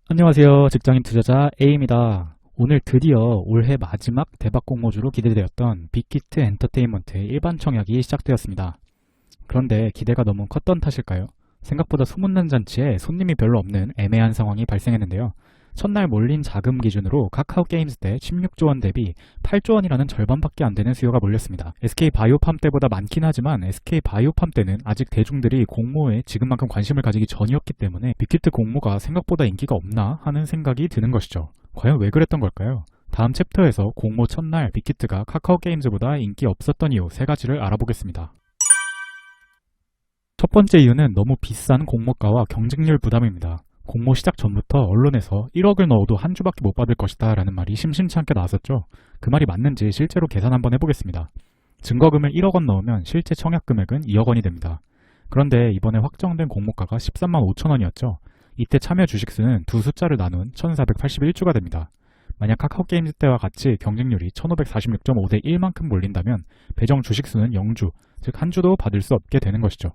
안녕하세요. 직장인 투자자 A입니다. 오늘 드디어 올해 마지막 대박 공모주로 기대되었던 빅히트 엔터테인먼트의 일반 청약이 시작되었습니다. 그런데 기대가 너무 컸던 탓일까요? 생각보다 소문난 잔치에 손님이 별로 없는 애매한 상황이 발생했는데요. 첫날 몰린 자금 기준으로 카카오 게임즈 때 16조 원 대비 8조 원이라는 절반밖에 안 되는 수요가 몰렸습니다. SK 바이오팜 때보다 많긴 하지만 SK 바이오팜 때는 아직 대중들이 공모에 지금만큼 관심을 가지기 전이었기 때문에 빅히트 공모가 생각보다 인기가 없나 하는 생각이 드는 것이죠. 과연 왜 그랬던 걸까요? 다음 챕터에서 공모 첫날 빅히트가 카카오 게임즈보다 인기 없었던 이유 3가지를 알아보겠습니다. 첫 번째 이유는 너무 비싼 공모가와 경쟁률 부담입니다. 공모 시작 전부터 언론에서 1억을 넣어도 한 주밖에 못 받을 것이다 라는 말이 심심치 않게 나왔었죠. 그 말이 맞는지 실제로 계산 한번 해보겠습니다. 증거금을 1억 원 넣으면 실제 청약 금액은 2억 원이 됩니다. 그런데 이번에 확정된 공모가가 13만 5천 원이었죠. 이때 참여 주식수는 두 숫자를 나눈 1481주가 됩니다. 만약 카카오 게임즈 때와 같이 경쟁률이 1546.5대 1만큼 몰린다면 배정 주식수는 0주, 즉 한 주도 받을 수 없게 되는 것이죠.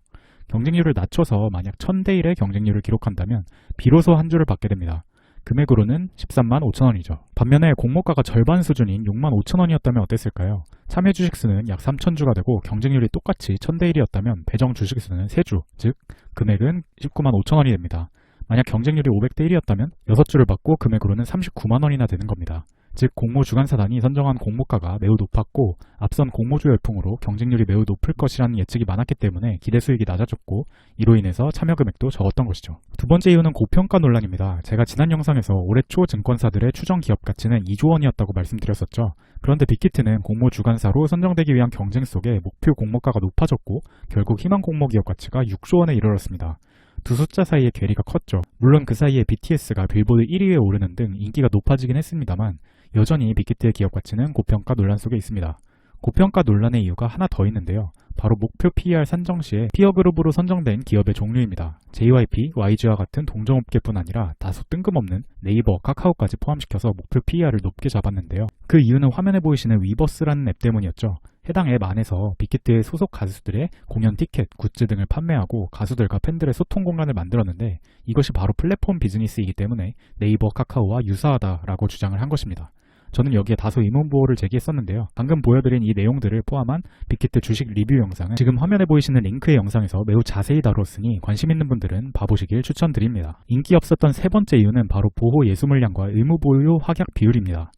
경쟁률을 낮춰서 만약 1000대 1의 경쟁률을 기록한다면 비로소 한 주를 받게 됩니다. 금액으로는 13만 5천 원이죠. 반면에 공모가가 절반 수준인 6만 5천 원이었다면 어땠을까요? 참여 주식수는 약 3,000주가 되고 경쟁률이 똑같이 1000대 1이었다면 배정 주식수는 3주, 즉 금액은 19만 5천 원이 됩니다. 만약 경쟁률이 500대 1이었다면 6주를 받고 금액으로는 39만 원이나 되는 겁니다. 즉 공모 주관사단이 선정한 공모가가 매우 높았고 앞선 공모주 열풍으로 경쟁률이 매우 높을 것이라는 예측이 많았기 때문에 기대 수익이 낮아졌고 이로 인해서 참여 금액도 적었던 것이죠. 두 번째 이유는 고평가 논란입니다. 제가 지난 영상에서 올해 초 증권사들의 추정 기업 가치는 2조 원이었다고 말씀드렸었죠. 그런데 빅히트는 공모 주관사로 선정되기 위한 경쟁 속에 목표 공모가가 높아졌고 결국 희망 공모 기업 가치가 6조 원에 이르렀습니다. 두 숫자 사이의 괴리가 컸죠. 물론 그 사이에 BTS가 빌보드 1위에 오르는 등 인기가 높아지긴 했습니다만 여전히 빅히트의 기업 가치는 고평가 논란 속에 있습니다. 고평가 논란의 이유가 하나 더 있는데요. 바로 목표 PER 산정 시에 피어그룹으로 선정된 기업의 종류입니다. JYP, YG와 같은 동종업계뿐 아니라 다소 뜬금없는 네이버, 카카오까지 포함시켜서 목표 PER을 높게 잡았는데요. 그 이유는 화면에 보이시는 위버스라는 앱 때문이었죠. 해당 앱 안에서 빅히트의 소속 가수들의 공연 티켓, 굿즈 등을 판매하고 가수들과 팬들의 소통 공간을 만들었는데 이것이 바로 플랫폼 비즈니스이기 때문에 네이버, 카카오와 유사하다라고 주장을 한 것입니다. 저는 여기에 다소 의문부호를 제기했었는데요. 방금 보여드린 이 내용들을 포함한 빅히트 주식 리뷰 영상은 지금 화면에 보이시는 링크의 영상에서 매우 자세히 다뤘으니 관심 있는 분들은 봐보시길 추천드립니다. 인기 없었던 세 번째 이유는 바로 보호 예수 물량과 의무 보유 확약 비율입니다.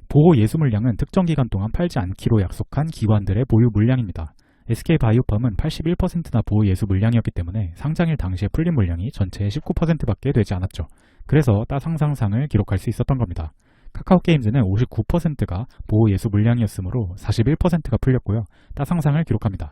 보호 예수 물량은 특정 기간 동안 팔지 않기로 약속한 기관들의 보유 물량입니다. SK 바이오팜은 81%나 보호 예수 물량이었기 때문에 상장일 당시에 풀린 물량이 전체의 19%밖에 되지 않았죠. 그래서 따상상상을 기록할 수 있었던 겁니다. 카카오 게임즈는 59%가 보호 예수 물량이었으므로 41%가 풀렸고요. 따상상을 기록합니다.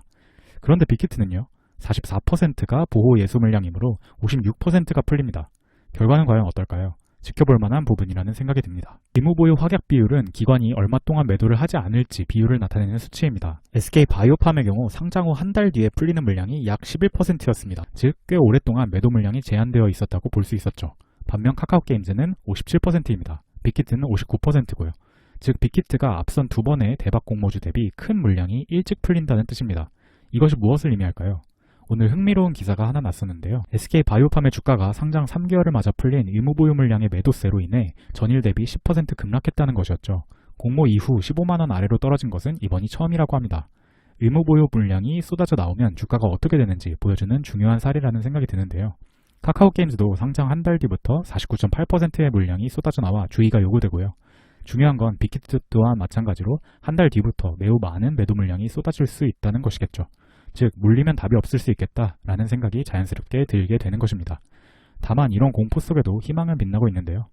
그런데 빅히트는요. 44%가 보호 예수 물량이므로 56%가 풀립니다. 결과는 과연 어떨까요? 지켜볼 만한 부분이라는 생각이 듭니다. 의무 보유 확약 비율은 기관이 얼마 동안 매도를 하지 않을지 비율을 나타내는 수치입니다. SK 바이오팜의 경우 상장 후 한 달 뒤에 풀리는 물량이 약 11%였습니다. 즉 꽤 오랫동안 매도 물량이 제한되어 있었다고 볼 수 있었죠. 반면 카카오 게임즈는 57%입니다. 빅히트는 59%고요. 즉 빅히트가 앞선 두 번의 대박 공모주 대비 큰 물량이 일찍 풀린다는 뜻입니다. 이것이 무엇을 의미할까요? 오늘 흥미로운 기사가 하나 났었는데요. SK 바이오팜의 주가가 상장 3개월을 맞아 풀린 의무보유 물량의 매도세로 인해 전일 대비 10% 급락했다는 것이었죠. 공모 이후 15만원 아래로 떨어진 것은 이번이 처음이라고 합니다. 의무보유 물량이 쏟아져 나오면 주가가 어떻게 되는지 보여주는 중요한 사례라는 생각이 드는데요. 카카오 게임즈도 상장 한 달 뒤부터 49.8%의 물량이 쏟아져 나와 주의가 요구되고요. 중요한 건 빅히트 또한 마찬가지로 한 달 뒤부터 매우 많은 매도 물량이 쏟아질 수 있다는 것이겠죠. 즉 물리면 답이 없을 수 있겠다라는 생각이 자연스럽게 들게 되는 것입니다. 다만 이런 공포 속에도 희망은 빛나고 있는데요.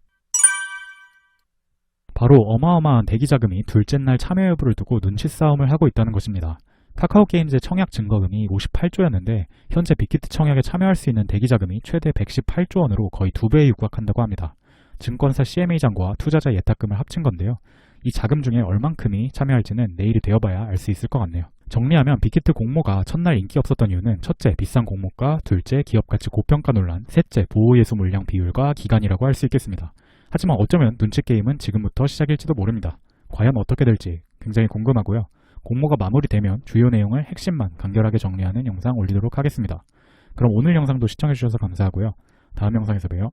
바로 어마어마한 대기자금이 둘째 날 참여 여부를 두고 눈치 싸움을 하고 있다는 것입니다. 카카오 게임즈의 청약 증거금이 58조였는데 현재 빅히트 청약에 참여할 수 있는 대기자금이 최대 118조 원으로 거의 2배에 육박한다고 합니다. 증권사 CMA장과 투자자 예탁금을 합친 건데요. 이 자금 중에 얼만큼이 참여할지는 내일이 되어봐야 알 수 있을 것 같네요. 정리하면 빅히트 공모가 첫날 인기 없었던 이유는 첫째, 비싼 공모가, 둘째, 기업가치 고평가 논란, 셋째, 보호예수 물량 비율과 기간이라고 할 수 있겠습니다. 하지만 어쩌면 눈치 게임은 지금부터 시작일지도 모릅니다. 과연 어떻게 될지 굉장히 궁금하고요. 공모가 마무리되면 주요 내용을 핵심만 간결하게 정리하는 영상 올리도록 하겠습니다. 그럼 오늘 영상도 시청해주셔서 감사하고요. 다음 영상에서 봬요.